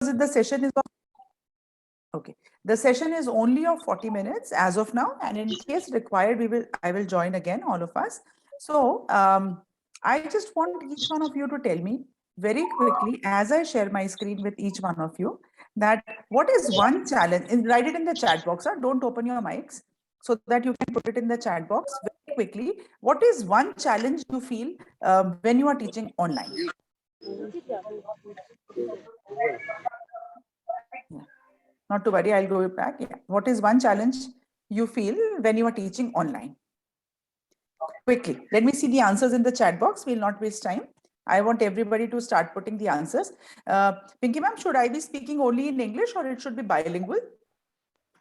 the session is okay. The session is only of 40 minutes as of now, and in case required, I will join again, all of us. So I just want each one of you to tell me very quickly, as I share my screen with each one of you, that what is one challenge, and write it in the chat box, or don't open your mics, so that you can put it in the chat box very quickly. What is one challenge you feel when you are teaching online? Yeah. Not to worry, I'll go back. Yeah. What is one challenge you feel when you are teaching online? Quickly, let me see the answers in the chat box. We'll not waste time. I want everybody to start putting the answers. Pinky ma'am, should I be speaking only in English or it should be bilingual?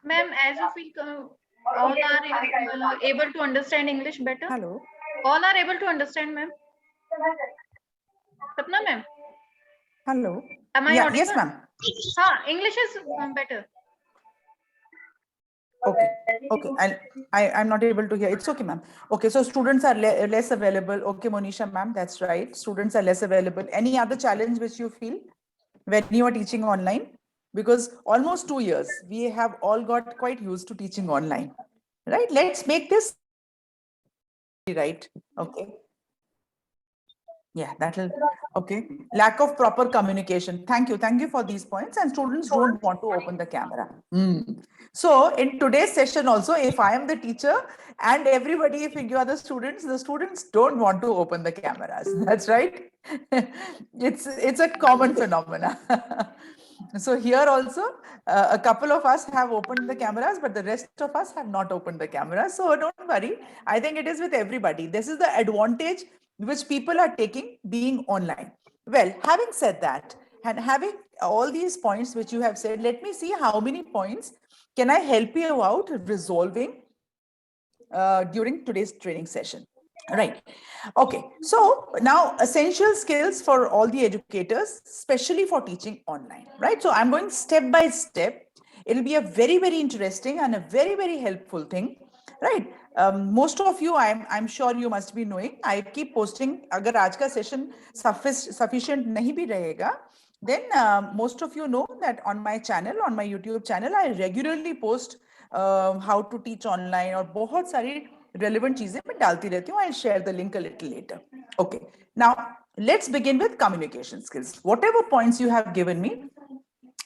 Ma'am, as you feel all are able to understand English better. Hello. All are able to understand, ma'am. Sapna ma'am. Hello. Am I audible? Yes, ma'am. English is better. Okay. I'm not able to hear. It's okay, ma'am. Okay, so students are less available. Okay, Monisha ma'am, that's right. Students are less available. Any other challenge which you feel when you are teaching online? Because almost 2 years, we have all got quite used to teaching online, right? Let's make this right. Okay. Yeah, that'll, okay. Lack of proper communication. Thank you. Thank you for these points. And students don't want to open the camera. So in today's session also, if I am the teacher and everybody, if you are the students don't want to open the cameras. That's right. It's a common phenomena. So here also, a couple of us have opened the cameras, but the rest of us have not opened the cameras. So don't worry. I think it is with everybody. This is the advantage which people are taking being online. Well, having said that, and having all these points which you have said, let me see how many points can I help you out resolving during today's training session. Right. Okay. So now essential skills for all the educators, especially for teaching online, right? So I'm going step by step. It'll be a very, very interesting and a very, very helpful thing, right? Most of you, I'm sure you must be knowing, I keep posting, agar aaj ka session sufficient nahi bhi rahega, then most of you know that on my channel, on my YouTube channel, I regularly post how to teach online और बहुत सारी relevant चीजें मैं डालती रहती हूँ. I'll share the link a little later. Okay. Now let's begin with communication skills. Whatever points you have given me,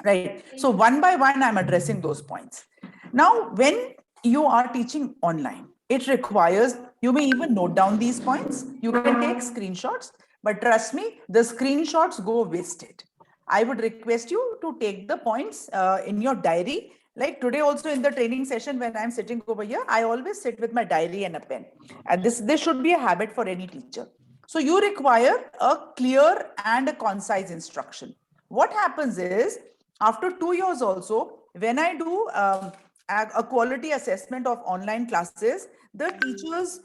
right? So one by one, I'm addressing those points. Now, when you are teaching online, it requires, you may even note down these points. You can take screenshots, but trust me, the screenshots go wasted. I would request you to take the points in your diary. Like today also in the training session, when I'm sitting over here, I always sit with my diary and a pen. And this should be a habit for any teacher. So you require a clear and a concise instruction. What happens is, after 2 years also, when I do a quality assessment of online classes, the teachers,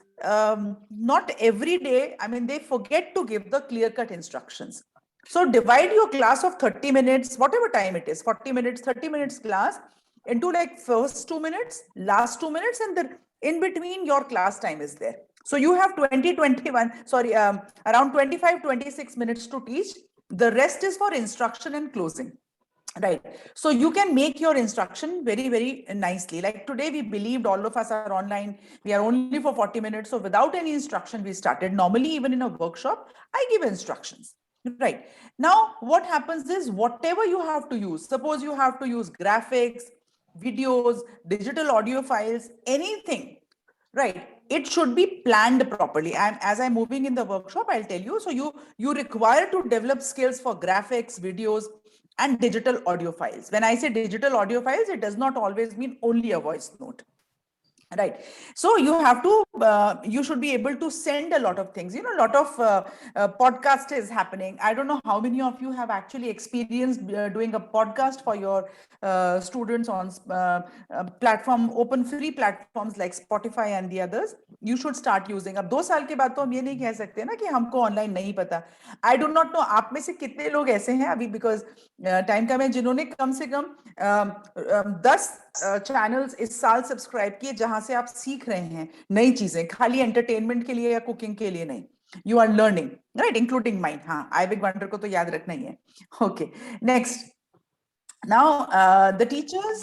not every day, I mean, they forget to give the clear-cut instructions. So divide your class of 30 minutes, whatever time it is, 40 minutes, 30 minutes class, into like first 2 minutes, last 2 minutes, and then in between your class time is there. So you have 21, around 25, 26 minutes to teach. The rest is for instruction and closing. Right. So you can make your instruction very, very nicely. Like today, we believed all of us are online. We are only for 40 minutes. So without any instruction, we started. Normally, even in a workshop, I give instructions. Right. Now, what happens is whatever you have to use, suppose you have to use graphics, videos, digital audio files, anything, right? It should be planned properly. And as I'm moving in the workshop, I'll tell you. So you require to develop skills for graphics, videos, and digital audio files. When I say digital audio files, it does not always mean only a voice note. Right. So you have to, you should be able to send a lot of things. You know, a lot of podcast is happening. I don't know how many of you have actually experienced doing a podcast for your students on open free platforms like Spotify and the others. You should start using. अब 2 साल के बाद तो हम ये नहीं कह सकते ना कि हमको ऑनलाइन नहीं पता. I do not know आप में से कितने लोग ऐसे हैं अभी, because टाइम का में जिन्होंने कम से कम 10 चैनल्स इस साल सब्सक्राइब किए जहां से आप सीख रहे हैं नई चीजें, खाली एंटरटेनमेंट के लिए या कुकिंग के लिए नहीं. You are learning, right, including mind. हाँ, आई बिग वंडर को तो याद रखना ही है. Okay, next. Now, the teachers,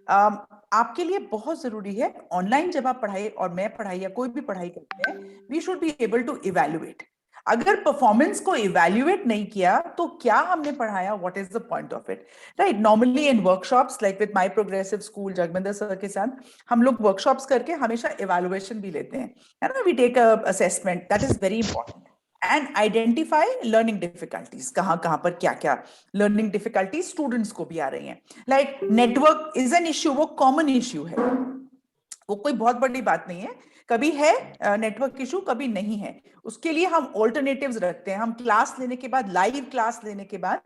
आपके लिए बहुत जरूरी है ऑनलाइन जब आप पढ़ाई और मैं पढ़ाई या कोई भी पढ़ाई करते हैं, we should be able to evaluate. अगर परफॉर्मेंस को इवैल्यूएट नहीं किया तो क्या हमने पढ़ाया, what is the point of it, right? Normally in workshops like with my progressive school Jagminder sir के साथ हम लोग वर्कशॉप्स करके हमेशा इवैल्यूएशन भी लेते हैं, है ना? We take a assessment, that is very important. And identify learning difficulties, कहाँ कहाँ पर क्या क्या लर्निंग डिफिकल्टीज स्टूडेंट्स को भी आ रही हैं. Like network is an issue, वो कॉमन इश्यू है, वो कोई बहुत बड़ी बात नहीं है. कभी है नेटवर्क इशू, कभी नहीं है. उसके लिए हम ऑल्टरनेटिव्स रखते हैं. हम क्लास लेने के बाद, लाइव क्लास लेने के बाद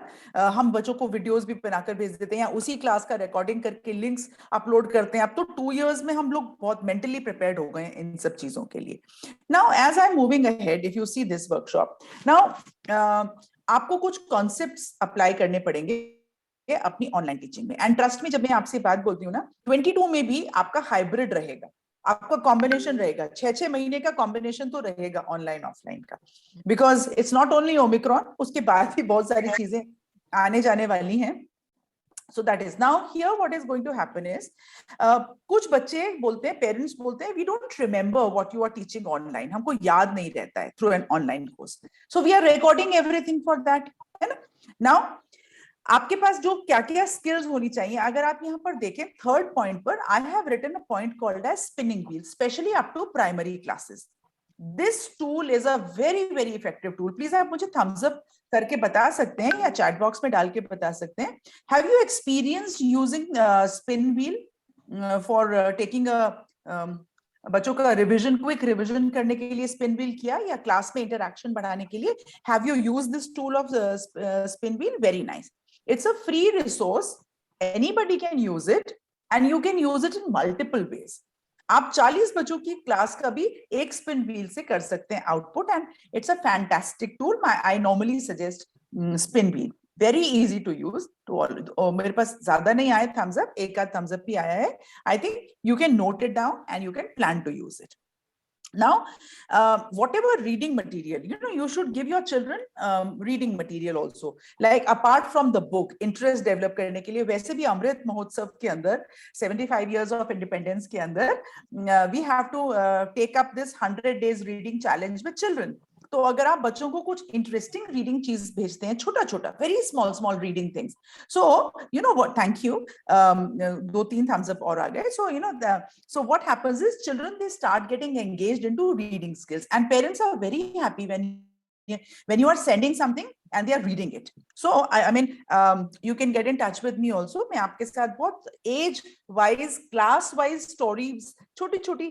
हम बच्चों को वीडियोस भी बनाकर भेज देते हैं या उसी क्लास का रिकॉर्डिंग करके लिंक्स अपलोड करते हैं. अब तो 2 years में हम लोग बहुत मेंटली प्रिपेयर्ड हो गए हैं इन सब चीजों के लिए. Now as I am moving ahead, if you see this workshop, now आपको कुछ कॉन्सेप्ट्स अप्लाई करने पड़ेंगे अपनी ऑनलाइन टीचिंग में. एंड ट्रस्ट में, जब मैं आपसे बात बोलती हूँ ना, 22 में भी आपका हाइब्रिड रहेगा, आपका कॉम्बिनेशन रहेगा, 6-6 महीने का कॉम्बिनेशन तो रहेगा ऑनलाइन ऑफलाइन का, because it's not only Omicron, उसके बाद भी बहुत सारी चीजें आने जाने वाली हैं. So that is now here what is going to happen is कुछ बच्चे बोलते हैं, पेरेंट्स बोलते हैं, we don't remember what you are teaching online, हमको याद नहीं रहता है through an online course, so we are recording everything for that, है ना? Now आपके पास जो क्या क्या स्किल्स होनी चाहिए, अगर आप यहाँ पर देखें थर्ड पॉइंट पर, I have written a point called as spinning wheel, specially up to primary classes. This tool is a very very effective tool. Please आप मुझे थम्स अप करके बता सकते हैं या चैट बॉक्स में डाल के बता सकते हैं, have you experienced using spin wheel for taking a बच्चों का रिवीजन, क्विक रिवीजन करने के लिए स्पिन व्हील किया, या क्लास में इंटरैक्शन बढ़ाने के लिए? Have you use this tool off spin wheel? Very nice. It's a free resource. Anybody can use it and you can use it in multiple ways. आप 40 बच्चों की क्लास का भी एक स्पिन व्हील से कर सकते हैं output, and it's a fantastic tool. I normally suggest spin wheel, very easy to use. तो मेरे पास ज्यादा नहीं आए थम्स अप, एक आध थम्स अप भी आया है. I think you can note it down and you can plan to use it. Now, whatever reading material, you should give your children reading material also. Like apart from the book, interest develop करने के लिए, वैसे भी अमृत महोत्सव के अंदर 75 years of independence के अंदर we have to take up this 100 days reading challenge with children. तो अगर आप बच्चों को कुछ इंटरेस्टिंग रीडिंग चीज भेजते हैं, छोटा छोटा, very small small reading things, so you know what, thank you, 2-3 thumbs up और आ गए. So you know, so what happens is children, they start getting engaged into reading skills, and parents are very happy when you are sending something and they are reading it. So I mean, you can get in touch with me also. मैं आपके साथ बहुत age wise, class wise stories, छोटी छोटी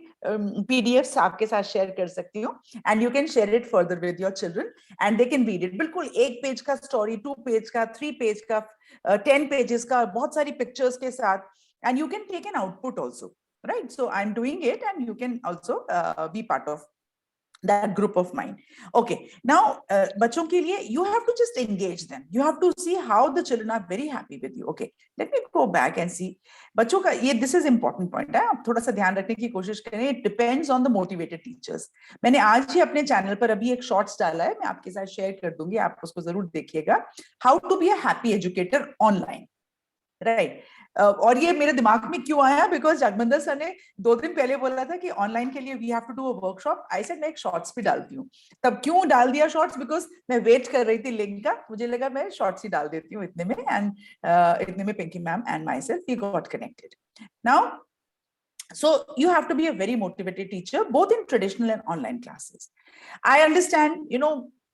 PDFs आपके साथ share कर सकती हूँ, and you can share it further with your children and they can read it. बिल्कुल 1 पेज का story, 2 पेज का, 3 पेज का, 10 pages का, बहुत सारी pictures के साथ, and you can take an output also, right? So I'm doing it and you can also be part of that group of mine. Okay, now बच्चों के लिए you have to just engage them, you have to see how the children are very happy with you. Okay, let me go back and see बच्चों का ये, this is important point है, आप थोड़ा सा ध्यान रखने की कोशिश करें. it depends on the motivated teachers. मैंने आज ही अपने चैनल पर अभी एक शॉर्ट्स डाला है, मैं आपके साथ शेयर कर दूंगी, आप उसको जरूर देखिएगा. how to be a happy educator online, right? और ये मेरे दिमाग में क्यों आया, बिकॉज जगमिंदर सर ने 2 दिन पहले बोला था कि ऑनलाइन के लिए we have to do a workshop. I said मैं एक शॉर्ट्स भी डालती हूँ. तब क्यों डाल दिया शॉर्ट्स, बिकॉज मैं वेट कर रही थी लिंक का, मुझे लगा मैं शॉर्ट्स ही डाल देती हूँ इतने में, एंड इतने में Pinky ma'am and myself we got connected. Now, so you have to be a very motivated teacher both in traditional and online classes. I understand,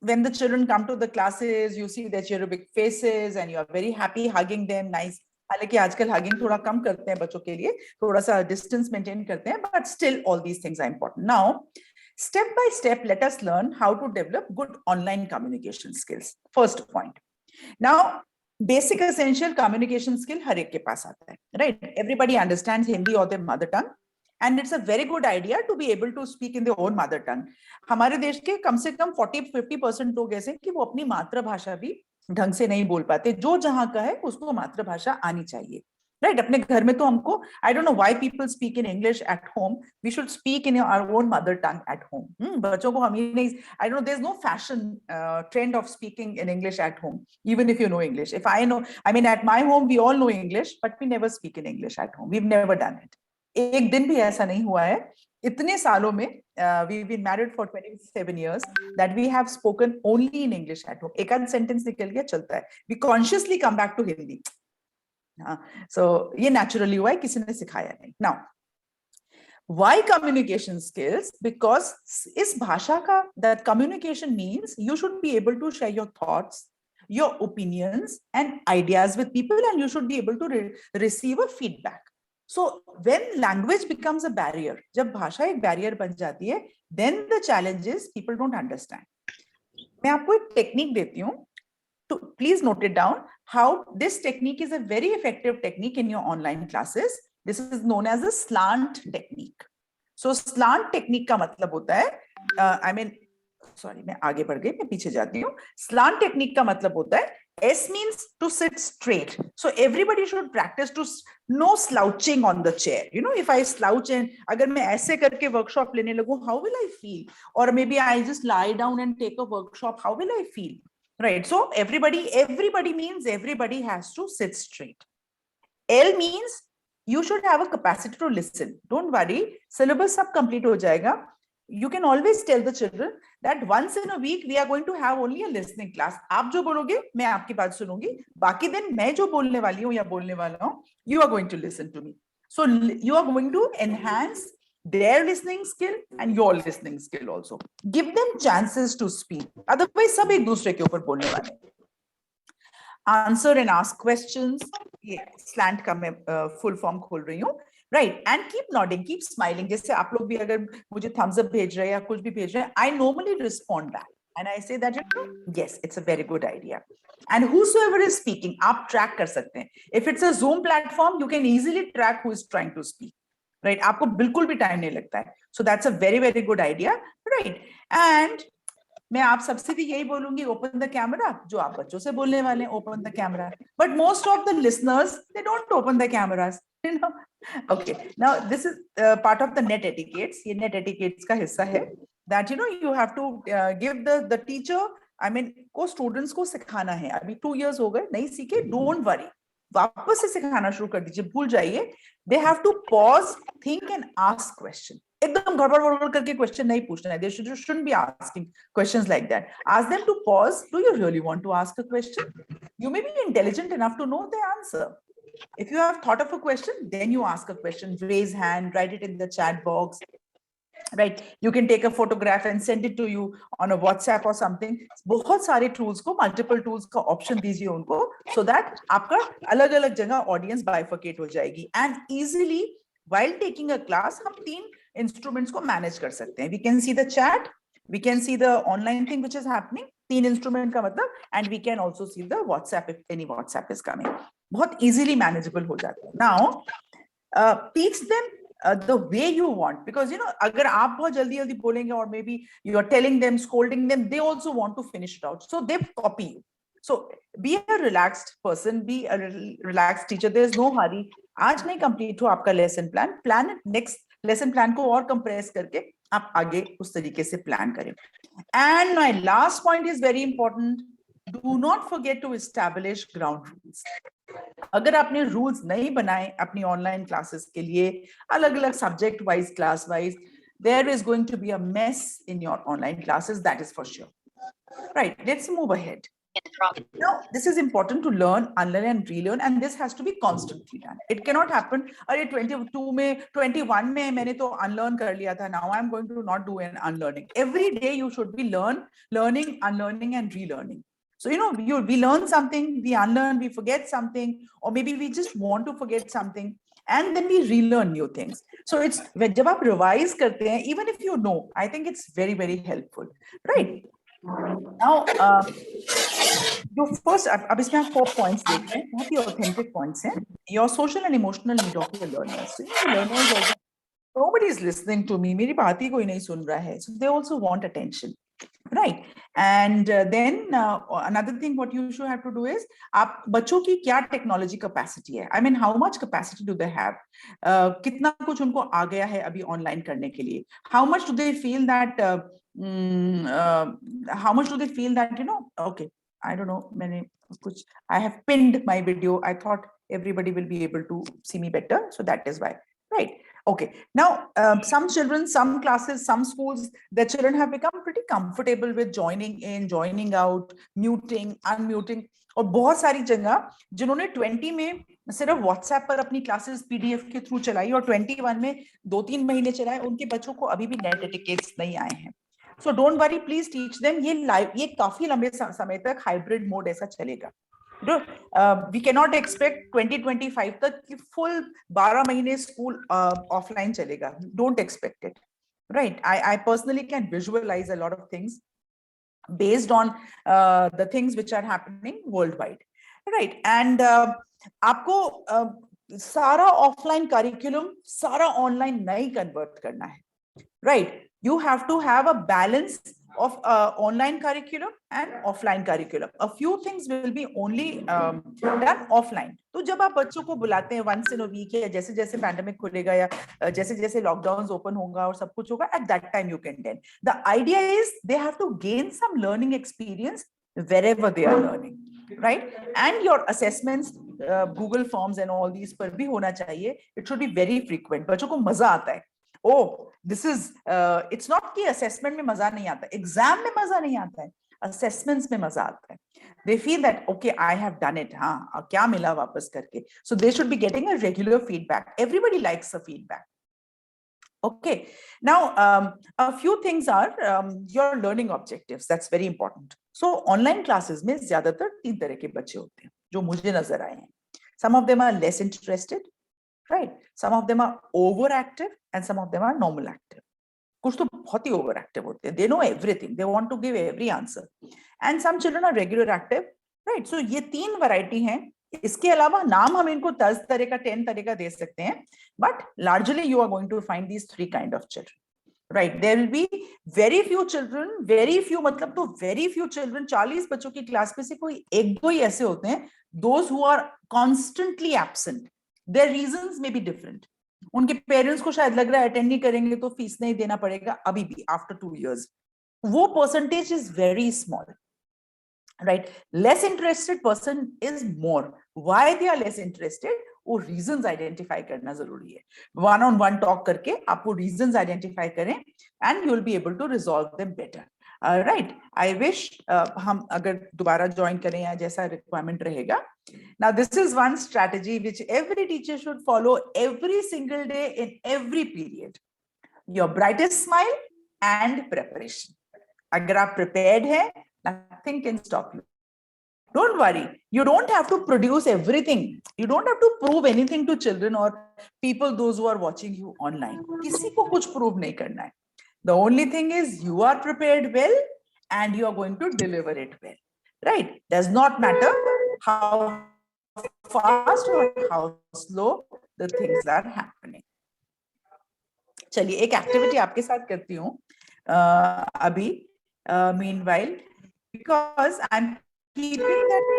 when the children come to the classes, you see their cherubic faces and you are very happy hugging them, nice. हालांकि आजकल hugging थोड़ा कम करते हैं बच्चों के लिए, थोड़ा सा डिस्टेंस मेंटेन करते हैं, but still all these things are important. Now, step by step, let us learn how to develop good online communication skills. First point. Now, basic essential communication skill हर एक के पास आता है, right? Everybody understands Hindi or their mother tongue, and it's a very good idea to be able to speak in their own mother tongue. हमारे देश के कम से कम 40-50% लोग ऐसे कि वो अपनी मातृभाषा भी ढंग से नहीं बोल पाते. जो जहां का है उसको मातृभाषा आनी चाहिए, राइट अपने घर में तो हमको I don't know why people speak in English at home, we should speak in our own mother tongue at home. बच्चों को हम ही नहीं, I don't know, there is no fashion trend of speaking in English at home even if you know English. If I know, I mean at my home we all know English but we never speak in English at home, we have never done it. एक दिन भी ऐसा नहीं हुआ है इतने सालों में. We've been married for 27 years that we have spoken only in English at home. एक आध सेंटेंस निकल गया चलता है, we consciously come back to Hindi. So ये naturally हुआ है, किसी ने सिखाया नहीं. Now why communication skills? Because इस भाषा का, that communication means you should be able to share your thoughts, your opinions and ideas with people, and you should be able to receive a feedback. So when language becomes a barrier, जब भाषा एक barrier बन जाती है, then the challenge is people don't understand. मैं आपको एक technique देती हूँ, तो please note it down. How this technique is a very effective technique in your online classes. This is known as the slant technique. So slant technique का मतलब होता है, मैं आगे बढ़ गई, मैं पीछे जाती हूँ. Slant technique का मतलब होता है, S means to sit straight. So everybody should practice to no slouching on the chair. You know, if I slouch and अगर मैं ऐसे करके workshop लेने लगूँ, how will I feel? Or maybe I just lie down and take a workshop, how will I feel? Right? So everybody means everybody has to sit straight. L means you should have a capacity to listen. Don't worry, syllabus सब complete हो जाएगा. You can always tell the children that once in a week we are going to have only a listening class. आप जो बोलोगे मैं आपकी बात सुनूंगी, बाकी दिन मैं जो बोलने वाली हूँ या बोलने वाला हूँ, you are going to listen to me. So you are going to enhance their listening skill and your listening skill also. Give them chances to speak. Otherwise सब एक दूसरे के ऊपर बोलने वाले. Answer and ask questions. ये slant का मैं full form खोल रही हूँ. Right, and keep nodding, keep smiling. जैसे आप लोग भी अगर मुझे thumbs up भेज रहे हैं या कुछ भी भेज रहे हैं, I normally respond back and I say that yes, it's a very good idea. And whosoever is speaking, आप track कर सकते हैं. If it's a Zoom platform, you can easily track who is trying to speak. Right, आपको बिल्कुल भी time नहीं लगता है. So that's a very very good idea. Right, and मैं आप सबसे भी यही बोलूंगी, open the camera. जो आप बच्चों से बोलने वाले हैं, open the camera. But most of the listeners, they don't open the cameras. You know. Okay. Now this is part of the net etiquettes. ये net etiquettes का हिस्सा है. That you know you have to give the teacher. I mean को students को सिखाना है. अभी 2 years हो गए, नहीं सीखे. Don't worry. वापस से सिखाना शुरू कर दीजिए, भूल जाइए. They have to pause, think and ask question. एकदम गड़बड़ करके क्वेश्चन नहीं पूछना है. They shouldn't be asking questions like that. Ask them to pause. Do you really want to ask a question? You may be intelligent enough to know the answer. If you have thought of a question, then you ask a question. Raise hand, write it in the chat box. Right? You can take a photograph and send it to you on a WhatsApp or something. बहुत सारे tools को, multiple tools का option दीजिए उनको, so that आपका अलग-अलग जगह audience bifurcate हो जाएगी. And easily, while taking a class, हम 3 instruments को manage कर सकते हैं. We can see the chat, we can see the online thing which is happening. 3 instrument का मतलब, and we can also see the WhatsApp if any WhatsApp is coming. बहुत easily manageable हो जाता है. Now, teach them the way you want, because you know अगर आप बहुत जल्दी बोलेंगे, or maybe you are telling them, scolding them, they also want to finish it out, so they copy you. So be a relaxed person, be a relaxed teacher. There is no hurry. आज नहीं complete हो आपका lesson plan, plan it next lesson plan को और compress करके आप आगे उस तरीके से plan करें. And my last point is very important. Do not forget to establish ground rules. अगर आपने रूल्स नहीं बनाए अपनी ऑनलाइन क्लासेस के लिए, अलग-अलग subject wise, class wise, there is going to be a mess in your online classes, that is for sure. Right, let's move ahead. Now, this is important to learn, unlearn and relearn, and this has to be constantly done. It cannot happen, अरे 22 में, 21 में मैंने तो unlearn कर लिया था, now I'm going to not do an unlearning. Every day you should be learning, unlearning and relearning. So, you know, we learn something, we unlearn, we forget something, or maybe we just want to forget something, and then we relearn new things. So it's when जब आप revise करते हैं, even if you know, I think it's very, very helpful, right? Now, जो first, अब इसमें आप 4 points देखते हैं, बहुत ही authentic points हैं. Your social and emotional need of your learners. So your learners also, nobody is listening to me. मेरी बात ही कोई नहीं सुन रहा है. So they also want attention. right? And then another thing what you should have to do is आप बच्चों की क्या technology capacity है, I mean how much capacity do they have, कितना कुछ उनको आ गया है अभी online करने के लिए, how much do they feel that how much do they feel that, you know, okay, I don't know, मैंने कुछ, I have pinned my video, I thought everybody will be able to see me better, so that is why, right? Okay, now some children, some classes, some schools, the children have become pretty comfortable with joining in, joining out, muting, unmuting. और बहुत सारी जगह जिन्होंने 20 में सिर्फ WhatsApp पर अपनी classes PDF के थ्रू चलाई और 21 में 2-3 महीने चलाए, उनके बच्चों को अभी भी नेट टिकट्स नहीं आए हैं. So don't worry, please teach them. ये लाइव, ये काफी लंबे समय तक हाइब्रिड मोड ऐसा चलेगा. We cannot expect 2025 तक कि full 12 महीने स्कूल ऑफलाइन चलेगा. Don't expect it, right? I personally can visualize a lot of things based on the things which are happening worldwide, right? And आपको सारा ऑफलाइन करिकुलम सारा online नहीं convert करना है, right? You have to have a balance of online curriculum and offline curriculum. A few things will be only done offline. तो जब आप बच्चों को बुलाते हैं once in a week या जैसे जैसे पैंडेमिक खुलेगा या जैसे जैसे लॉकडाउन ओपन होगा और सब कुछ होगा, at that time you can then. The idea is they have to gain some learning experience wherever they are learning, right? And your assessments, Google Forms and all these पर भी होना चाहिए. It should be very frequent. बच्चों को मजा आता है. Oh, this is it's not कि assessment में मजा नहीं आता, exam में मजा नहीं आता है, assessments में मजा आता है. They feel that okay, I have done it. हाँ, क्या मिला वापस करके. So they should be getting a regular feedback. Everybody likes a feedback. Okay. Now, a few things are your learning objectives. That's very important. So online classes में ज़्यादातर 3 तरह के बच्चे होते हैं जो मुझे नजर आए हैं. Some of them are less interested, right? Some of them are overactive and some of them are normal active. कुछ तो बहुत ही overactive होते हैं. They know everything. They want to give every answer. And some children are regular active, right? So ये 3 variety हैं. इसके अलावा नाम हम इनको 10 तरह का 10 तरह का दे सकते हैं. But largely you are going to find these 3 kind of children, right? There will be very few children, very few मतलब तो very few children, 40 बच्चों की क्लास में से कोई 1-2 ही ऐसे होते हैं. Those who are constantly absent. Their reasons may be different. उनके पेरेंट्स को शायद लग रहा है अटेंड नहीं करेंगे तो फीस नहीं देना पड़ेगा अभी भी आफ्टर 2 years. वो percentage is very small, right? Less interested person is more. Why they are less interested, वो रीजंस आइडेंटिफाई करना जरूरी है. वन ऑन वन टॉक करके आप वो रीजंस आइडेंटिफाई करें and you will be able to resolve them better, right? I wish हम अगर दोबारा ज्वाइन करें या जैसा रिक्वायरमेंट रहेगा. Now, this is one strategy which every teacher should follow every single day in every period. Your brightest smile and preparation. अगर आप prepared हैं, nothing can stop you. Don't worry. You don't have to produce everything. You don't have to prove anything to children or people, those who are watching you online. किसी को कुछ prove नहीं करना है. The only thing is you are prepared well and you are going to deliver it well. Right? Does not matter how fast or how slow the things are happening. चलिए एक activity आपके साथ करती हूँ अभी. Meanwhile, because I'm keeping that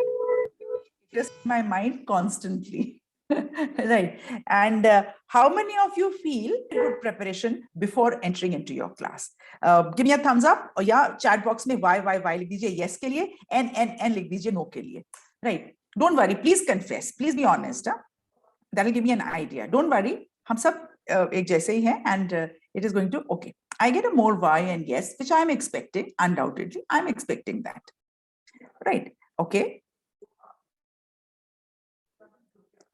just my mind constantly, right? And how many of you feel good preparation before entering into your class? Give me a thumbs up or या chat box में y लिख दीजिए yes के लिए, n लिख दीजिए no के लिए, right? Don't worry, please confess, please be honest. That will give me an idea. Don't worry, हम सब एक जैसे ही हैं and it is going to, okay. I get a more y and yes, which I am expecting, undoubtedly. I am expecting that, right? Okay.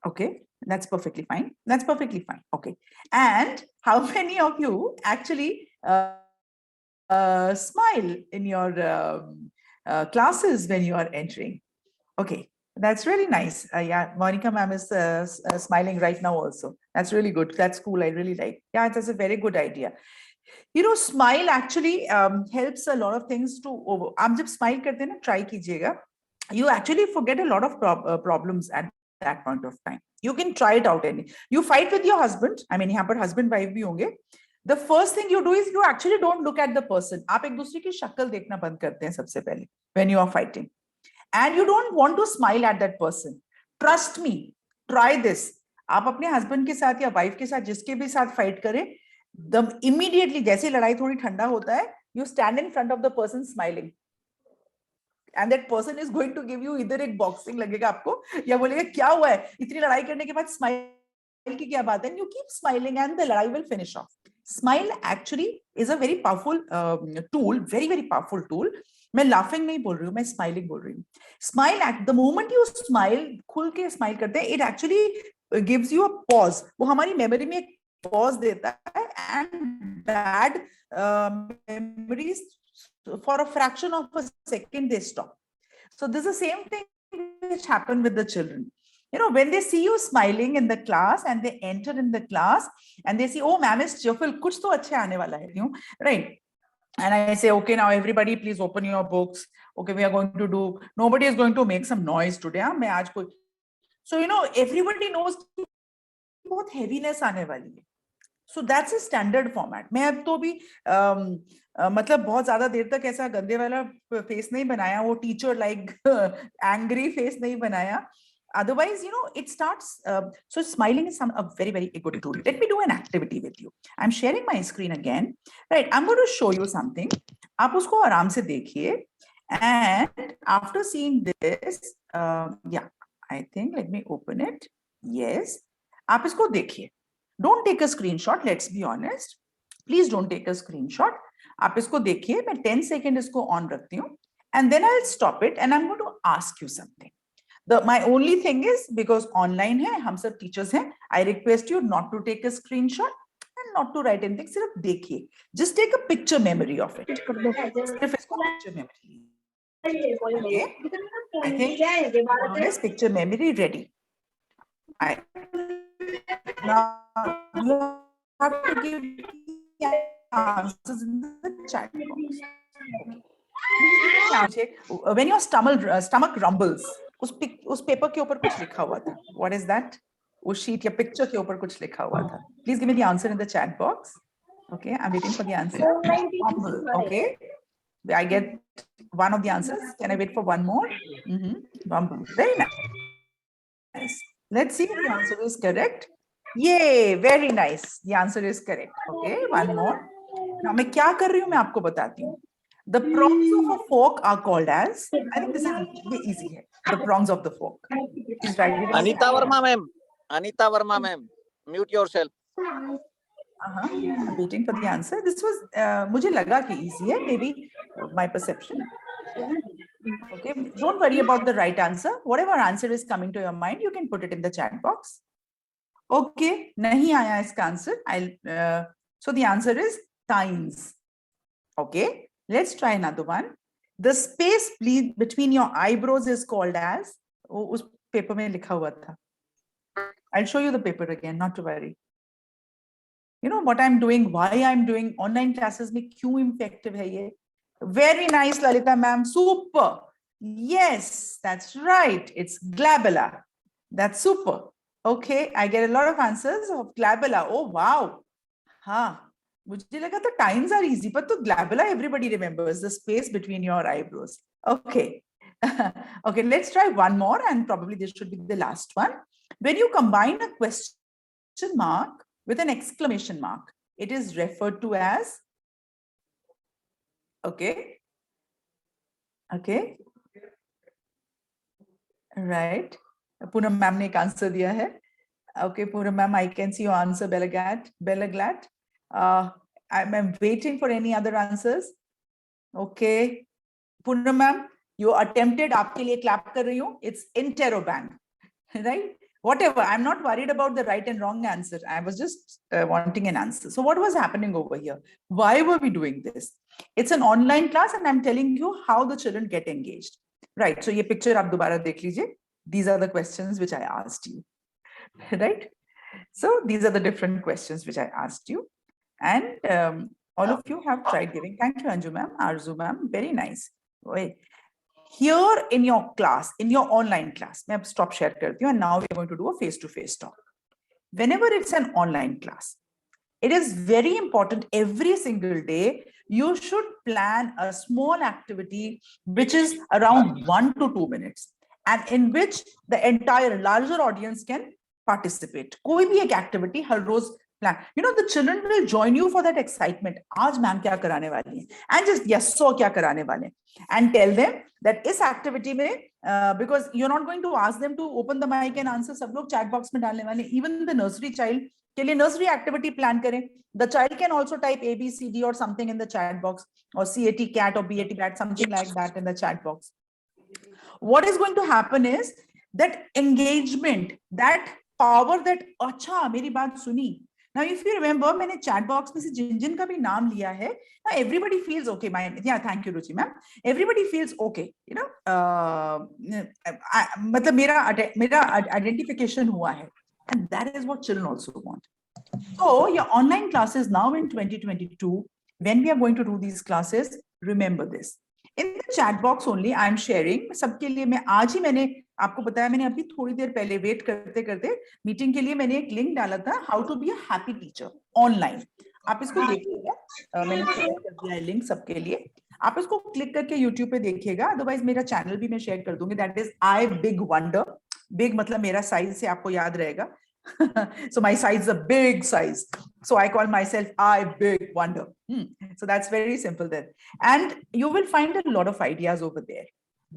Okay, that's perfectly fine. That's perfectly fine. Okay. And how many of you actually smile in your classes when you are entering? Okay. That's really nice. Yeah, Monica ma'am is smiling right now also. That's really good. That's cool. I really like. Yeah, that's a very good idea. You know, smile actually helps a lot of things to over. आप जब smile करते हैं ना, try कीजिएगा. You actually forget a lot of problems at that point of time. You can try it out. You fight with your husband. I mean, यहाँ पर husband wife भी होंगे. the first thing you do is you actually don't look at the person. आप एक दूसरे की शक्ल देखना बंद करते हैं सबसे पहले when you are fighting, and you don't want to smile at that person. Trust me, try this. आप अपने हस्बैंड के साथ या वाइफ के साथ जिसके भी साथ फाइट करें, the immediately जैसे लड़ाई थोड़ी ठंडा होता है, you stand in front of the person smiling, and that person is going to give you either एक boxing लगेगा आपको या बोलेगा क्या हुआ है इतनी लड़ाई करने के बाद smile की क्या बात है, and you keep smiling and the लड़ाई will finish off. Smile actually is a very powerful tool, very very powerful tool. मैं laughing नहीं बोल रही हूँ, मैं smiling बोल रही हूँ. Smile at the moment you smile, खुल के smile करते हैं, it actually gives you a pause. वो हमारी memory में एक pause देता है, and bad memories for a fraction of a second they stop. So this is the same thing which happened with the children. You know, when they see you smiling in the class and they enter in the class and they see, oh, ma'am is cheerful, kuch to achhe aane wala hai, you know, right? And I say, okay, now everybody please open your books. Okay, we are going to do, nobody is going to make some noise today. Main aaj koi. So, you know, everybody knows bahut heaviness aane wali hai. So that's a standard format. मैं अब तो भी मतलब बहुत ज्यादा देर तक ऐसा गंदे वाला फेस नहीं बनाया, वो टीचर लाइक एंग्री फेस नहीं बनाया. Otherwise, you know, it starts. So smiling is a very, very good tool. Let me do an activity with you. I'm sharing my screen again. Right, I'm going to show you something. आप उसको आराम से देखिए. And after seeing this, yeah, I think let me open it. Yes, आप इसको देखिए. Don't take a screenshot. Let's be honest. Please don't take a screenshot. आप इसको देखिए. मैं 10 seconds इसको on रखती हूँ. And then I'll stop it and I'm going to ask you something. My only thing is, because online है, हम सब teachers हैं, I request you not to take a screenshot and not to write anything. सिर्फ देखिए. Just take a picture memory of it. सिर्फ इसको picture memory. Okay. I think everyone has picture memory ready. Now you have to give the answers in the chat box. When your stomach rumbles, उस paper के ऊपर कुछ लिखा हुआ था. What is that? उस शीट या पिक्चर के ऊपर कुछ लिखा हुआ था. Please give me the answer in the chat box. Okay, I'm waiting for the answer. Rumble. Okay, I get one of the answers. Can I wait for one more? Rumble. Very nice. Let's see if the answer is correct. Yay, very nice. The answer is correct. Okay, one more. Now मैं क्या कर रही हूँ मैं आपको बताती हूँ. The prongs of a fork are called as, I think this is easy. The prongs of the fork. Is right. Anita Verma ma'am. Anita Verma ma'am. Mute yourself. I'm waiting for the answer. This was, मुझे लगा कि easy है, maybe my perception. Okay, don't worry about the right answer. Whatever answer is coming to your mind, you can put it in the chat box. Okay, नहीं आया इसका answer. So the answer is tines. Okay. Let's try another one. The space between your eyebrows is called as, उस paper में लिखा हुआ था. I'll show you the paper again, not to worry. You know what I'm doing, why I'm doing online classes में क्यों effective है ये? Very nice, Lalita ma'am, super. Yes, that's right. It's glabella. That's super. Okay, I get a lot of answers of glabella. Oh wow. हाँ. मुझे लगा तो times are easy, but तो glabella everybody remembers, the space between your eyebrows. Okay. Okay, let's try one more and probably this should be the last one. When you combine a question mark with an exclamation mark, it is referred to as, okay. Okay. Right. Poonam ma'am ने एक answer दिया है. Okay, Poonam ma'am, I can see your answer, Bella-Glad. I'm waiting for any other answers. Okay, Poonam ma'am, you attempted. आपके लिए clap कर रही हूँ. It's interrobang, right? Whatever. I'm not worried about the right and wrong answer. I was just wanting an answer. So what was happening over here? Why were we doing this? It's an online class, and I'm telling you how the children get engaged. Right. So ये picture आप दोबारा देख लीजिए. These are the questions which I asked you. Right. So these are the different questions which I asked you. And all of you have tried giving. Thank you, Anju ma'am, Arzu ma'am. Very nice. Here in your class, in your online class, मैं अब stop share करती हूँ, and now we're going to do a face-to-face talk. Whenever it's an online class, it is very important every single day you should plan a small activity which is around 1 to 2 minutes and in which the entire larger audience can participate. कोई भी एक activity हर रोज plan. You know, the children will join you for that excitement. आज ma'am क्या कराने वाली हैं? And just yes, so क्या कराने वाले हैं? And tell them that इस activity में, because you're not going to ask them to open the mic and answer. सब लोग chat box में डालने वाले. Even the nursery child के लिए nursery activity plan करें. The child can also type A, B, C, D or something in the chat box, or CAT cat or BAT bat, something like that in the chat box. What is going to happen is that engagement, that power, that अच्छा मेरी बात सुनी. Now, if you remember, मैंने chat box में से जिन का भी नाम लिया है, now everybody feels okay. Yeah, thank you, Ruchi ma'am. Everybody feels okay. You know, मतलब मेरा identification हुआ है, and that is what children also want. So your online classes now in 2022, when we are going to do these classes, remember this. In the chat box only, I am sharing. सबके लिए मैं आज ही मैंने आपको बताया, मैंने अभी थोड़ी देर पहले वेट करते करते मीटिंग के लिए मैंने एक लिंक डाला था, how to be a happy teacher online. आप इसको देखिएगा, मैंने शेयर कर दिया है लिंक सबके लिए. आप इसको क्लिक करके यूट्यूब पे देखिएगा, अदरवाइज मेरा चैनल भी मैं शेयर कर दूंगी. That is I big wonder. Big मतलब मेरा साइज से आपको याद रहेगा. So my size is a big size. So I call myself I Big Wonder. So that's very simple then. And you will find a lot of ideas over there.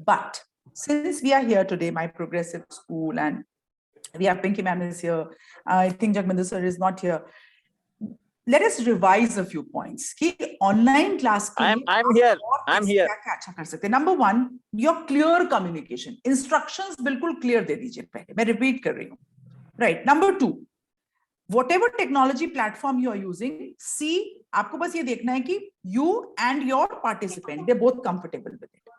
But since we are here today, my progressive school, and we have Pinky ma'am is here. I think Jagminder sir is not here. Let us revise a few points. Ki online class. I'm here. I'm here. अच्छा कर सकते. Number one, your clear communication. Instructions बिल्कुल clear दे दीजिए पहले. मैं repeat कर रही हूँ. Right. Number two, whatever technology platform you are using, see, आपको बस ये देखना है कि you and your participant, they're both comfortable with it.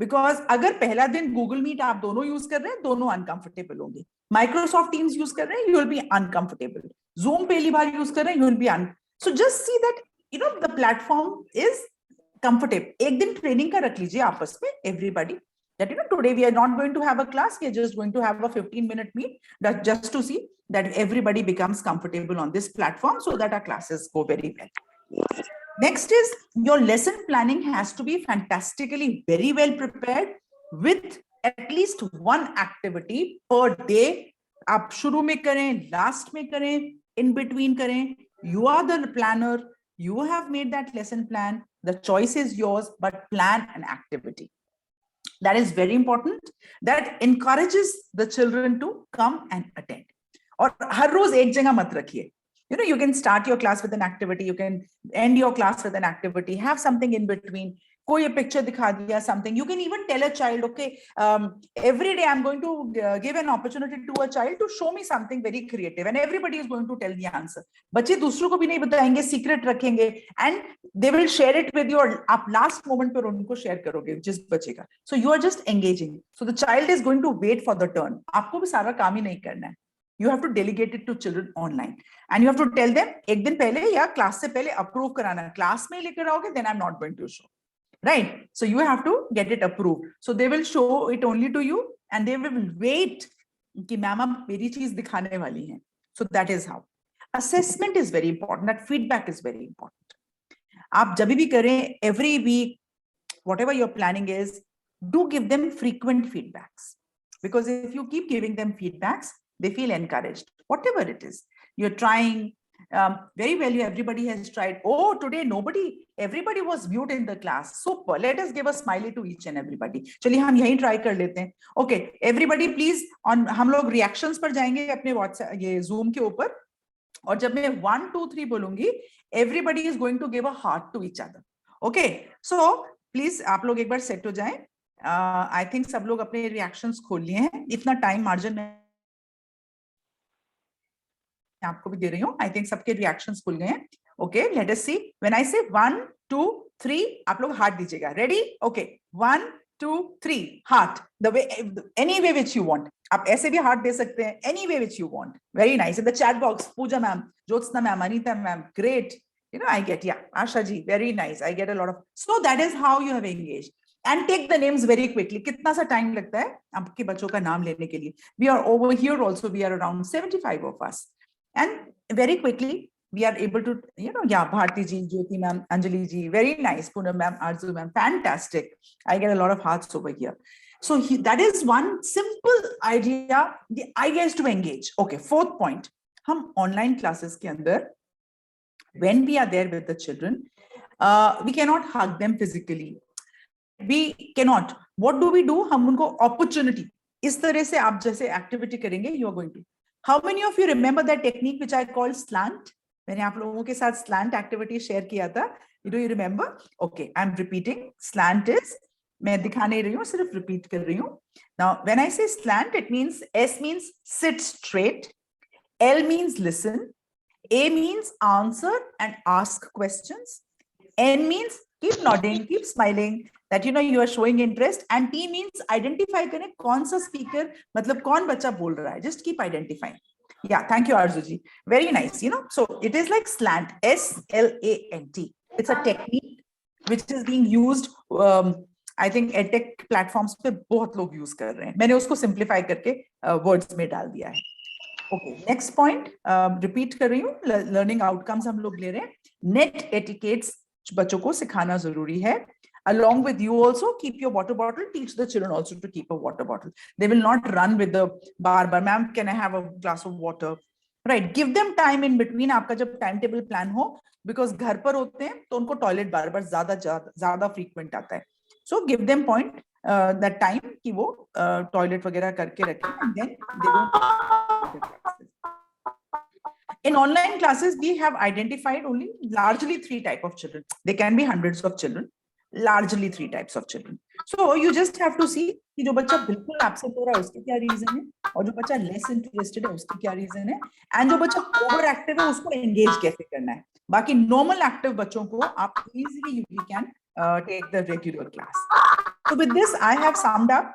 Because अगर पहला दिन Google Meet आप दोनों यूज कर रहे हैं, दोनों uncomfortable होंगे. Microsoft Teams यूज कर रहे हैं, you will be uncomfortable. Zoom पहली बार यूज कर रहे हैं, you will be So just see that, you know, the platform is comfortable. एक दिन ट्रेनिंग का रख लीजिए आपस में, everybody. That, you know, today we are not going to have a class, we are just going to have a 15-minute meet, that just to see that everybody becomes comfortable on this platform so that our classes go very well. Next is your lesson planning has to be fantastically very well prepared with at least one activity per day. आप शुरू में करें, last में करें, in between करें. You are the planner, you have made that lesson plan, the choice is yours, but plan an activity. That is very important. That encourages the children to come and attend. और हर रोज एक जगह मत रखिए. You know, you can start your class with an activity, you can end your class with an activity, have something in between. कोई picture दिखा दिया, something. You can even tell a child, okay, every day I'm going to give an opportunity to a child to show me something very creative, and everybody is going to tell the answer. बच्चे दूसरों को भी नहीं बताएंगे, secret रखेंगे, and they will share it with you. और आप last moment पर उनको share करोगे जिस बच्चे का. So you are just engaging. So the child is going to wait for the turn. आपको भी सारा काम ही नहीं करना है. You have to delegate it to children online, and you have to tell them एक दिन पहले या क्लास से पहले approve कराना है. क्लास में लेकर आओगे, then I'm not going to show. Right? So you have to get it approved. So they will show it only to you, and they will wait कि मैम आप मेरी चीज दिखाने वाली हैं. So that is how. Assessment is very important. That feedback is very important. आप जब भी करें, every week, whatever your planning is, do give them frequent feedbacks. Because if you keep giving them feedbacks, they feel encouraged. Whatever it is, you're trying. Very well, everybody has tried. Oh, today everybody was mute in the class. Super. Let us give a smiley to each and everybody. चलिए हम यही try कर लेते हैं. Okay, everybody please, on हम लोग reactions पर जाएंगे अपने WhatsApp ये Zoom के ऊपर. और जब मैं 1, 2, 3 बोलूंगी, everybody is going to give a heart to each other. Okay, so please आप लोग एक बार set हो जाएं. I think सब लोग अपने reactions खोल लिए हैं. इतना time margin में आपको भी दे रही हूँ. I think सबके reactions खुल गए हैं. Okay, let us see. When I say 1, 2, 3, आप लोग heart दीजिएगा. Ready? Okay. 1, 2, 3. Heart. The way, any way which you want. आप ऐसे भी heart दे सकते हैं. Any way which you want. Very nice. In the chat box, Pooja ma'am, Jyotsna ma'am, Anita ma'am, great. You know, I get, yeah. Asha ji, very nice. I get a lot of. So that is how you have engaged. And take the names very quickly. कितना सा time लगता है आपके बच्चों का नाम लेने के लिए? We are over here also. We are around 75 of us. And very quickly, we are able to, Bharti ji, Jyoti ma'am, Anjali ji, very nice, Poonam ma'am, Arzu ma'am, fantastic. I get a lot of hearts over here. So that is one simple idea. The idea is to engage. Okay, fourth point. Hum online classes ke andar, when we are there with the children, we cannot hug them physically. We cannot. What do? Hum unko opportunity. इस तरह से आप जैसे activity करेंगे, you are going to. How many of you remember that technique which I called slant? मैंने आप लोगों के साथ slant activity share किया था. Do you remember? Okay, I'm repeating. Slant is, मैं दिखा नहीं रही हूँ, सिर्फ repeat कर रही हूँ. Now, when I say slant, it means S means sit straight, L means listen, A means answer and ask questions, N means keep nodding, keep smiling, that you are showing interest, and T means identify करें कौन सा speaker, मतलब कौन बच्चा बोल रहा है. Just keep identifying. Yeah, thank you, Arzuji. Very nice. So it is like slant, S-L-A-N-T. It's a technique which is being used. I think edtech platforms पे बहुत लोग use कर रहे हैं. मैंने उसको simplify करके words में डाल दिया है. Okay, next point. Repeat कर रही हूँ. Learning outcomes हम लोग ले रहे हैं. Net etiquettes बच्चों को सिखाना जरूरी है. Along with you also, keep your water bottle. Teach the children also to keep a water bottle. They will not run with the bar. Ma'am, can I have a glass of water? Right. Give them time in between. आपका जब timetable plan हो, because घर पर होते हैं तो उनको toilet बार-बार ज़्यादा frequent आता है. So give them point that time कि वो toilet वगैरह करके रखें, and then they don't. In online classes, we have identified only largely 3 types of children. There can be hundreds of children. Largely 3 types of children. So you just have to see कि जो बच्चा बिल्कुल absent हो रहा है उसके क्या reason है, और जो बच्चा less interested है उसके क्या reason है, and जो बच्चा overactive है उसको engage कैसे करना है. बाकी normal active बच्चों को आप easily you can take the regular class. So with this I have summed up.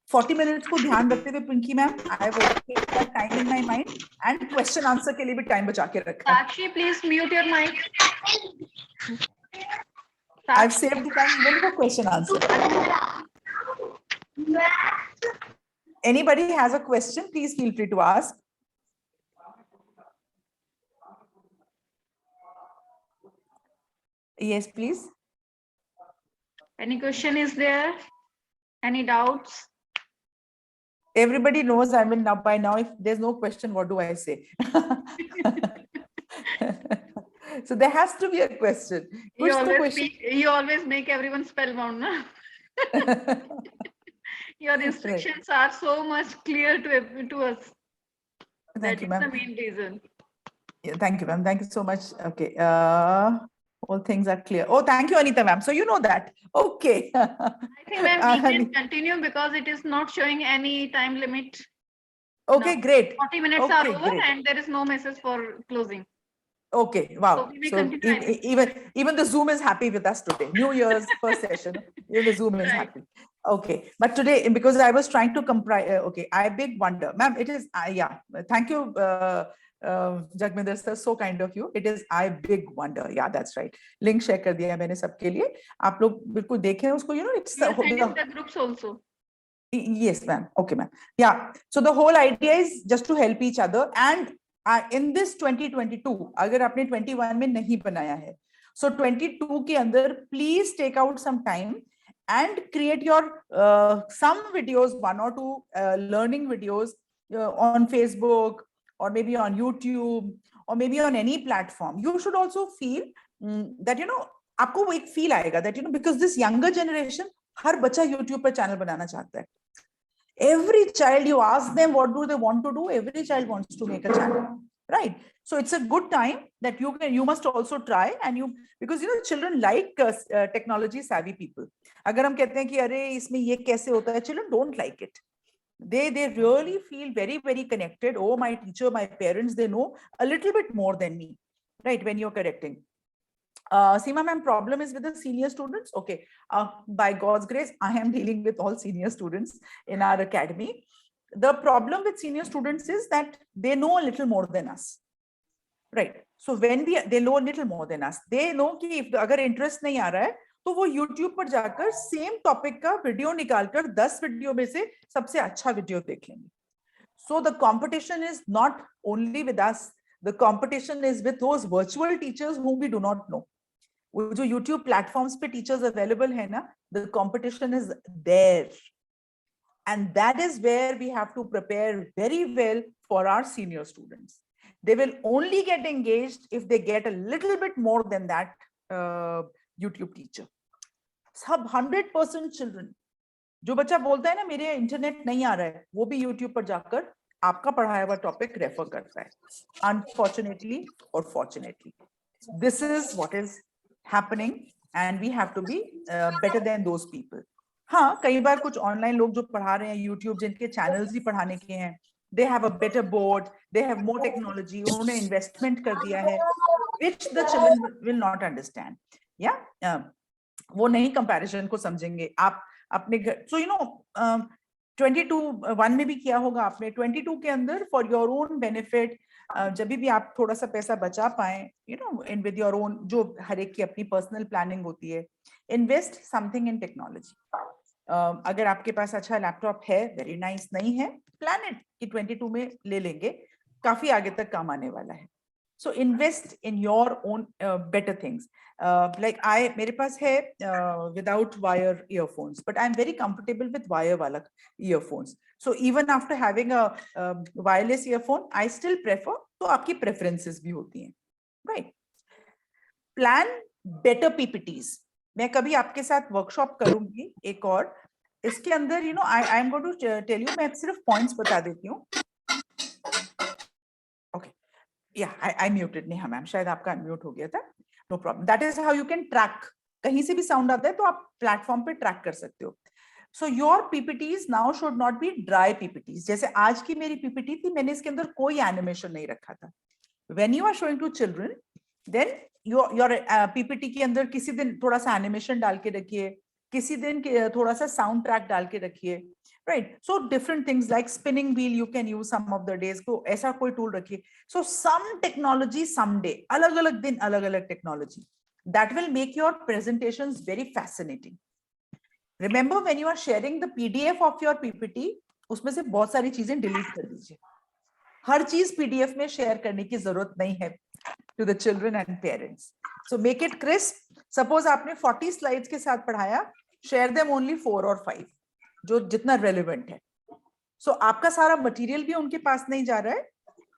40 minutes को ध्यान रखते हुए Pinky ma'am, I have kept that time in my mind, and question answer के लिए भी time बचा के रखा है. Sakshi, please mute your mic. I've saved the time even for question answer. Anybody has a question, please feel free to ask. Yes, please. Any question is there? Any doubts? Everybody knows, I mean, now by now, if there's no question, what do I say? So there has to be a question. You always make everyone spellbound, na? Your instructions are so much clear to us. Thank you, ma'am. That is the main reason. Yeah, thank you, ma'am. Thank you so much. Okay. All things are clear. Oh, thank you, Anita, ma'am. So you know that. Okay. I think, ma'am, we can continue because it is not showing any time limit. Okay, no. great. 40 minutes okay, are over, great. and there is no message for closing. Okay, wow. So even the Zoom is happy with us today. New Year's first session, even the Zoom is happy. Okay, but today, because I was trying to comprise, okay, I big wonder. Ma'am, it is, yeah, thank you, Jagminder sir, so kind of you. It is I big wonder. Yeah, that's right. Link share कर दिया है मैंने सबके लिए. आप लोग बिल्कुल देखें उसको, it's the groups also. Yes, ma'am. Okay, ma'am. Yeah. So the whole idea is just to help each other. And in this 2022, अगर आपने 21 में नहीं बनाया है, so 22 के अंदर please take out some time and create your some videos, 1 or 2 learning videos on Facebook or maybe on YouTube or maybe on any platform. You should also feel that आपको वो एक feel आएगा that because this younger generation हर बच्चा YouTube पर channel बनाना चाहता है. Every child, you ask them what do they want to do, every child wants to make a channel, right? So it's a good time that you must also try, and because children like technology savvy people. अगर हम कहते हैं कि अरे इसमें ये कैसे होता है, children don't like it. They really feel very, very connected. Oh, my teacher, my parents, they know a little bit more than me, right? When you're correcting. Seema ma'am, problem is with the senior students. Okay, by God's grace, I am dealing with all senior students in our academy. The problem with senior students is that they know a little more than us, right? So when they know a little more than us, they know कि if अगर interest नहीं आ रहा है, तो वो YouTube पर जाकर same topic का video निकालकर 10 video में से सबसे अच्छा video देख लेंगे. So the competition is not only with us. The competition is with those virtual teachers whom we do not know. वो जो YouTube platforms पे teachers available है ना, the competition is there. And that is where we have to prepare very well for our senior students. They will only get engaged if they get a little bit more than that YouTube teacher. Sub 100% children. जो बच्चा बोलता है ना मेरे internet नहीं आ रहा है, वो भी YouTube पर जाकर आपका पढ़ाया हुआ टॉपिक रेफर करता है. Unfortunately or fortunately, this is what is happening, and we have to be better than those people. हाँ, कई बार कुछ ऑनलाइन लोग जो पढ़ा रहे हैं YouTube, जिनके चैनल्स भी पढ़ाने के हैं, they have a better board, they have more technology, उन्होंने इन्वेस्टमेंट कर दिया है, which the children will not understand. Yeah, वो नहीं कंपैरिजन को समझेंगे. आप अपने घर, so you know 22 में भी किया होगा आपने, 22 के अंदर for your own benefit, जब भी आप थोड़ा सा पैसा बचा पाए, you know, in with your own, जो हर एक की अपनी पर्सनल प्लानिंग होती है, invest something in technology. अगर आपके पास अच्छा लैपटॉप है, वेरी नाइस, नहीं है, प्लान इट कि 22 में ले लेंगे, काफी आगे तक काम आने वाला है. So invest in your own better things. Like मेरे पास है without wire earphones, but I'm very comfortable with wire वाला earphones. So even after having a wireless earphone, I still prefer. तो आपकी preferences भी होती हैं, right? Plan better PPTs. मैं कभी आपके साथ वर्कशॉप करूंगी एक और, इसके अंदर you know I am going to tell you, मैं सिर्फ पॉइंट्स बता देती हूँ. Okay, yeah, I muted Neha ma'am, शायद आपका अनम्यूट हो गया था. No problem. That is how you can track. कहीं से भी साउंड आता है तो आप प्लेटफॉर्म पे ट्रैक कर सकते हो. So your PPTs now should not be dry PPTs. जैसे आज की मेरी PPT थी, मैंने इसके अंदर कोई एनिमेशन नहीं रखा था. When you are showing to children, then your PPT के अंदर किसी दिन थोड़ा सा एनिमेशन डाल के रखिए, किसी दिन थोड़ा सा साउंड ट्रैक डाल के रखिए, right? So different things like spinning wheel you can use some of the days. तो ऐसा कोई टूल रखिए. So some technology someday, अलग अलग दिन अलग अलग technology, that will make your presentations very fascinating. Remember when you are sharing the PDF of your PPT, उसमें से बहुत सारी चीजें डिलीट कर दीजिए. हर चीज PDF में शेयर करने की जरूरत नहीं है to the children and parents. So make it crisp. Suppose आपने 40 slides के साथ पढ़ाया, share them only 4 or 5, जो जितना relevant है. So आपका सारा मटेरियल भी उनके पास नहीं जा रहा है,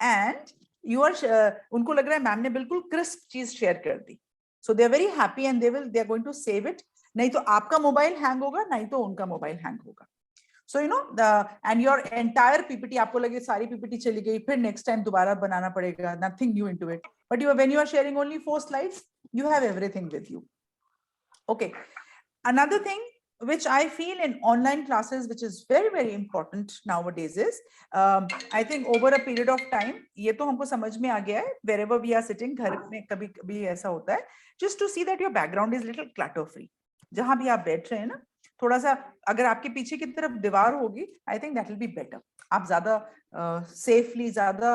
and you are उनको लग रहा है मैम ने बिल्कुल crisp चीज शेयर कर दी. So they are very happy and they are going to save it. नहीं तो आपका मोबाइल हैंग होगा, नहीं तो उनका मोबाइल हैंग होगा. So you know and your entire PPT, आपको लगे सारी PPT चली गई, फिर next time दोबारा बनाना पड़ेगा, nothing new into it. But when you are sharing only 4 slides, you have everything with you. Okay. Another thing which I feel in online classes, which is very, very important nowadays is, I think over a period of time, ये तो हमको समझ में आ गया है, wherever we are sitting, घर में कभी कभी ऐसा होता है, just to see that your background is little clutter free. जहां भी आप बैठ रहे हैं ना, थोड़ा सा अगर आपके पीछे की तरफ दीवार होगी, I think that will be better. आप ज्यादा safely, ज्यादा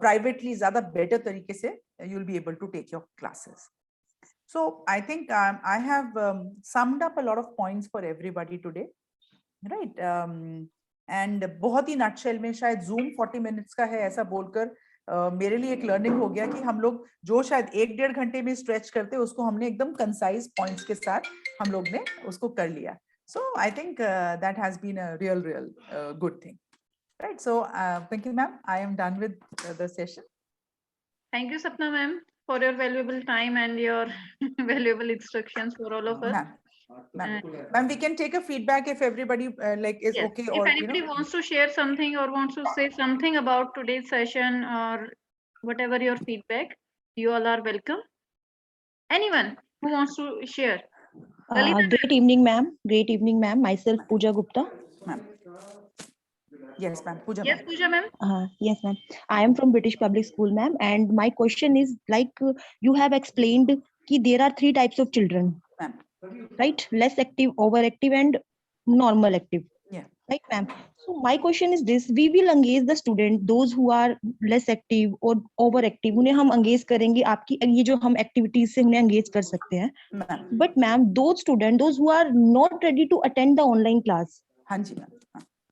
privately, ज्यादा better तरीके से you will be able to take your classes. So I think I have summed up a lot of points for everybody today, right? And बहुत ही nutshell में शायद Zoom 40 minutes का है ऐसा बोलकर मेरे लिए एक learning हो गया कि हम लोग जो शायद 1-1.5 घंटे में stretch करते उसको हमने एकदम concise points के साथ हम लोग ने उसको कर लिया. So I think that has been a real good thing, right? So thank you, ma'am. I am done with the session. Thank you, Sapna ma'am, for your valuable time and your valuable instructions for all of us. Ma'am, we can take a feedback if everybody like is Yes. okay. If or anybody wants to share something or wants to say something about today's session or whatever your feedback, you all are welcome. Anyone who wants to share? Great evening, ma'am. Great evening, ma'am. Myself, Pooja Gupta. Ma'am. Yes, ma'am. Pooja, Yes, Pooja, ma'am. Yes, ma'am. I am from British Public School, ma'am. And my question is, like you have explained, that there are 3 types of children, right? Less active, overactive, and normal active. Yeah. Right, ma'am. So my question is this: we will engage the student, those who are less active or overactive. उन्हें हम engage करेंगे आपकी ये जो हम activities से उन्हें engage कर सकते हैं. But ma'am, those students, those who are not ready to attend the online class. हाँ जी, ma'am.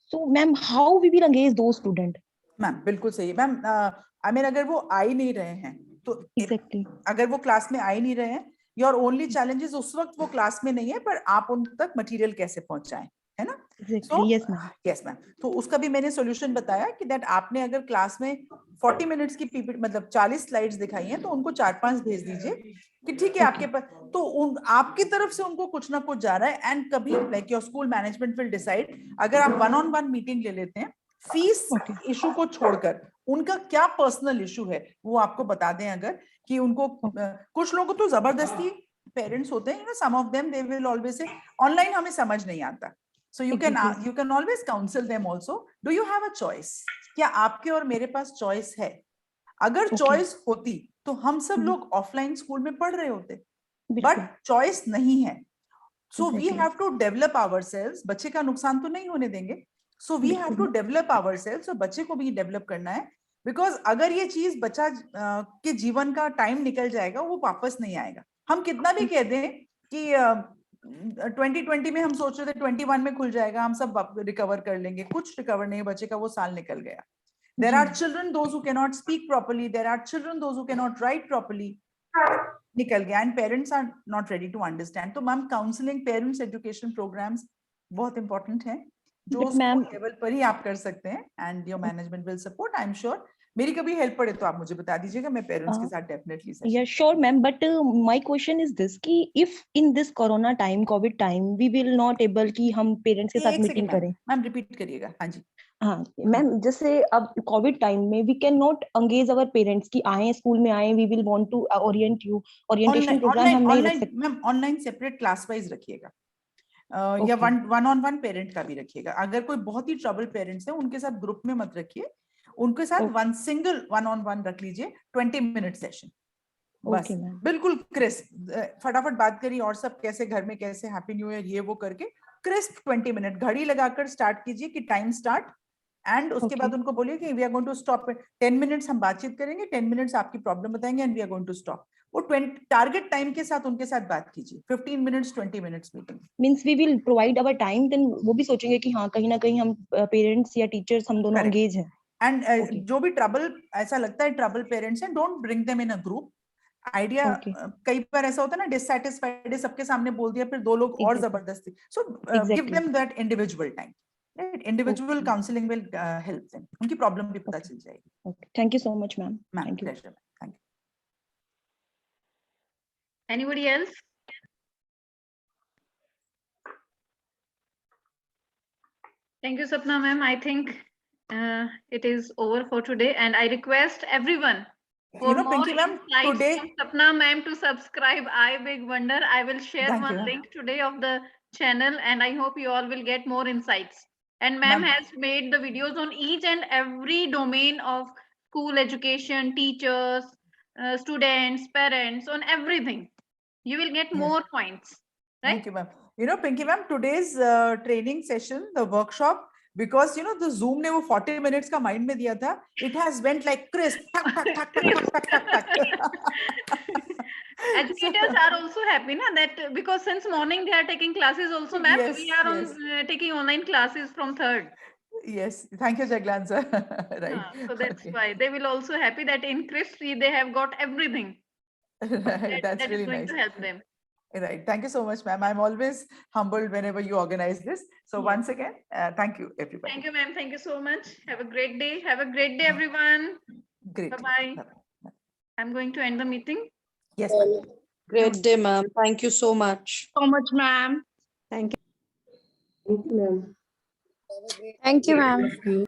So ma'am, how we will engage those students? Ma'am बिल्कुल सही मैम। आई मीन अगर वो आ ही नहीं रहे हैं तो Exactly. अगर वो क्लास में आ ही नहीं रहे हैं, योर ओनली चैलेंजेस उस वक्त वो क्लास में नहीं है, पर आप उन तक मटेरियल कैसे पहुंचाएं, है ना? Exactly. Yes, ma'am. Yes ma'am. तो उसका भी मैंने सॉल्यूशन बताया कि दैट आपने अगर क्लास में 40 मिनट्स की पीपीटी मतलब 40 स्लाइड्स दिखाई हैं, तो उनको 4-5 भेज दीजिए कि ठीक है आपके पास, तो आपकी तरफ से उनको कुछ ना कुछ जा रहा है। एंड कभी like your school management will decide, अगर आप 1-on-1 मीटिंग ले लेते हैं, फीस इशू को छोड़कर उनका क्या पर्सनल इशू है वो आपको बता दें। अगर कि उनको कुछ लोगों को तो जबरदस्ती पेरेंट्स होते हैं, some of them they will always say online हमें समझ नहीं आता, so you can always counsel them also, do you have a choice? क्या आपके और मेरे पास चॉइस है? अगर चॉइस होती तो हम सब लोग ऑफलाइन स्कूल में पढ़ रहे होते, बट चॉइस नहीं है। So we have to develop ourselves, बच्चे का नुकसान तो नहीं होने देंगे, so we have to develop ourselves, और बच्चे को भी डेवलप करना है। बिकॉज अगर ये चीज बच्चा के जीवन का टाइम निकल जाएगा, वो वापस नहीं आएगा। हम कितना भी कह दें कि 2020 में हम सोच रहे थे 21 में खुल जाएगा, हम सब रिकवर कर लेंगे, कुछ रिकवर नहीं, बच्चे का वो साल निकल गया। There are children those who cannot speak properly, there are children those who cannot write properly, निकल गया, and parents are not ready to understand. तो ma'am counselling, parents education programmes बहुत इंपॉर्टेंट है, जो स्कूल लेवल पर ही आप कर सकते हैं, and your management will support. I am sure मेरी कभी हेल्प पड़े तो आप मुझे बता दीजिएगा, मैं पेरेंट्स के साथ definitely. Yeah, sure, ma'am. But my question is this: कि if in this Corona time, COVID time, we will not able कि हम पेरेंट्स के साथ मीटिंग करें। मैम रिपीट करिएगा। हाँ जी। हाँ मैम, जैसे अब कोविड टाइम में we can not engage our parents की आए स्कूल में आए, we will want to orient you, orientation programme हम नहीं रख सकते। Ma'am online separate class wise रखिएगा, या 1-on-1 पेरेंट का भी रखिएगा। अगर कोई बहुत ही ट्रबल पेरेंट्स है, उनके साथ ग्रुप में मत रखिए, उनके साथ सिंगल 1-on-1 रख लीजिए, 20 मिनट सेशन बस। बिल्कुल क्रिस्प, फटाफट बात करिए, और सब कैसे घर में, कैसे हैप्पी न्यू ईयर, ये वो करके क्रिस्प 20 मिनट घड़ी लगाकर स्टार्ट कीजिए कि टाइम स्टार्ट, एंड उसके बाद उनको बोलिए कि we are going to stop, 10 minutes हम बातचीत करेंगे, 10 मिनट्स आपकी प्रॉब्लम बताएंगे, and we are going to stop. वो टारगेट टाइम के साथ उनके साथ बात कीजिए, 15 minutes 20 minutes meeting means we will provide our time, then वो भी सोचेंगे कि हाँ कहीं ना कहीं हम पेरेंट्स या टीचर्स हम दोनों एंगेज हैं। एंड जो भी ट्रबल, ऐसा लगता है ट्रबल पेरेंट्स हैं, don't bring them in a group. Idea कई बार ऐसा होता है ना, डिससैटिस्फाइड है, सबके सामने बोल दिया, फिर दो लोग और जबरदस्ती, so give them that individual time, right? Individual counselling will help them, उनकी प्रॉब्लम भी पता चल जाएगी। Okay, thank you so much ma'am. Thank you. Thank you. Anybody else? Thank you, Sapna ma'am. I think it is over for today, and I request everyone for more Pinky ma'am, insights today from Sapna ma'am to subscribe I Big Wonder. I will share one link today of the channel, and I hope you all will get more insights. And ma'am has made the videos on each and every domain of school education, teachers, students, parents, on everything. You will get more points, right? Thank you, ma'am. You know, Pinky ma'am, today's training session, the workshop, because you know the Zoom ने वो 40 minutes का mind में दिया था, it has went like crisp, tuck, tuck, tuck, tuck, tuck, tuck, tuck. Educators are also happy na, that because since morning they are taking classes also, ma'am. Yes, we are on taking online classes from 3rd. Yes, thank you, Jaglan sir. Right. So that's why they will also happy that in crisp they have got everything. Right, that's that really is going nice to help them. Right, thank you so much, ma'am. I'm always humbled whenever you organize this, so once again thank you everybody. Thank you, ma'am. Thank you so much. Have a great day. Have a great day, everyone. Great. Bye-bye. I'm going to end the meeting. Yes, ma'am. Great day, ma'am. Thank you so much. So much, ma'am. Thank you. Thank you, ma'am. Thank you, ma'am.